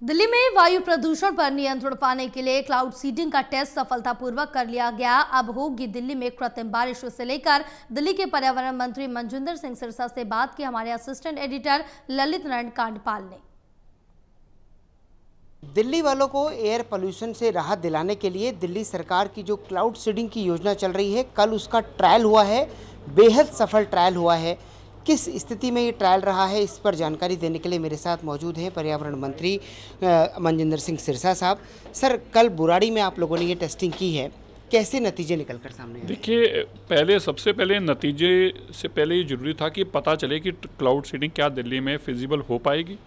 दिल्ली में वायु प्रदूषण पर नियंत्रण पाने के लिए क्लाउड सीडिंग का टेस्ट सफलतापूर्वक कर लिया गया। अब होगी दिल्ली में कृत्रिम बारिश से लेकर दिल्ली के पर्यावरण मंत्री मनजिंदर सिंह सिरसा से बात की हमारे असिस्टेंट एडिटर ललित नारायण कांडपाल ने। दिल्ली वालों को एयर पोल्यूशन से राहत दिलाने के लिए दिल्ली सरकार की जो क्लाउड सीडिंग की योजना चल रही है, कल उसका ट्रायल हुआ है। बेहद सफल ट्रायल हुआ है। किस स्थिति में ये ट्रायल रहा है, इस पर जानकारी देने के लिए मेरे साथ मौजूद हैं पर्यावरण मंत्री मनजिंदर सिंह सिरसा साहब। सर, कल बुराड़ी में आप लोगों ने ये टेस्टिंग की है, कैसे नतीजे निकल कर सामने आए? देखिए, सबसे पहले नतीजे से पहले ये जरूरी था कि पता चले कि क्लाउड सीडिंग क्या दिल्ली में फिजिबल हो पाएगी,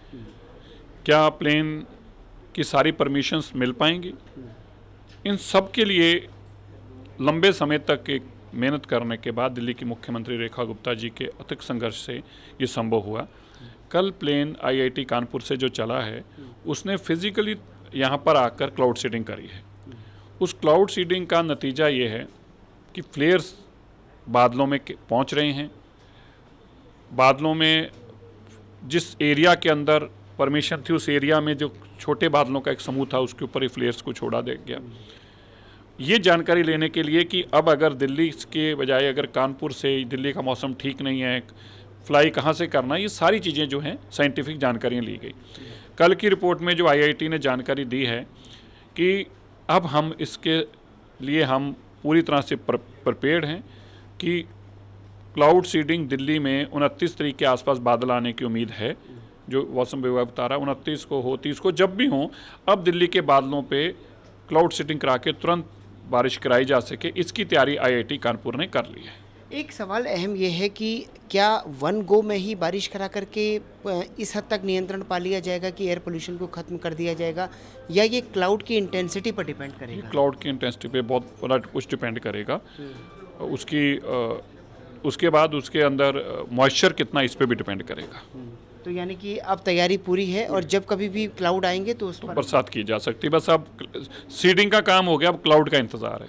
क्या प्लेन की सारी परमिशंस मिल पाएंगी। इन सब के लिए लंबे समय तक एक मेहनत करने के बाद दिल्ली की मुख्यमंत्री रेखा गुप्ता जी के अथक संघर्ष से ये संभव हुआ। कल प्लेन आईआईटी कानपुर से जो चला है, उसने फिजिकली यहाँ पर आकर क्लाउड सीडिंग करी है। उस क्लाउड सीडिंग का नतीजा ये है कि फ्लेयर्स बादलों में पहुँच रहे हैं। बादलों में जिस एरिया के अंदर परमिशन थी, उस एरिया में जो छोटे बादलों का एक समूह था, उसके ऊपर ही फ्लेयर्स को छोड़ा दे गया। ये जानकारी लेने के लिए कि अब अगर दिल्ली के बजाय अगर कानपुर से, दिल्ली का मौसम ठीक नहीं है, फ्लाई कहाँ से करना, ये सारी चीज़ें जो हैं साइंटिफिक जानकारियाँ ली गई। कल की रिपोर्ट में जो आईआईटी ने जानकारी दी है कि अब हम इसके लिए हम पूरी तरह से प्रिपेयर्ड हैं कि क्लाउड सीडिंग दिल्ली में 29 तारीख के आसपास बादल आने की उम्मीद है, जो मौसम विभाग बता रहा है। 29 को हो, 30 को, जब भी हो, अब दिल्ली के बादलों पे क्लाउड सीडिंग करा के तुरंत बारिश कराई जा सके, इसकी तैयारी आईआईटी कानपुर ने कर ली है। एक सवाल अहम यह है कि क्या वन गो में ही बारिश करा करके इस हद तक नियंत्रण पा लिया जाएगा कि एयर पोल्यूशन को खत्म कर दिया जाएगा, या ये क्लाउड की इंटेंसिटी पर डिपेंड करेगा? क्लाउड की इंटेंसिटी पे बहुत बड़ा कुछ डिपेंड करेगा। उसके बाद उसके अंदर मॉइस्चर कितना, इस पे भी डिपेंड करेगा। तो यानी कि अब तैयारी पूरी है और जब कभी भी क्लाउड आएंगे तो उस पर बरसात की जा सकती है। बस अब सीडिंग का काम हो गया, अब क्लाउड का इंतजार है।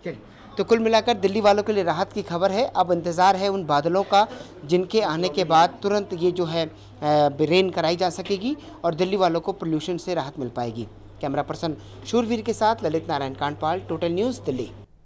चलिए, तो कुल मिलाकर दिल्ली वालों के लिए राहत की खबर है। अब इंतज़ार है उन बादलों का जिनके आने के बाद तुरंत ये जो है रेन कराई जा सकेगी और दिल्ली वालों को पोल्यूशन से राहत मिल पाएगी। कैमरा पर्सन शूरवीर के साथ ललित नारायण कांडपाल, टोटल न्यूज़, दिल्ली।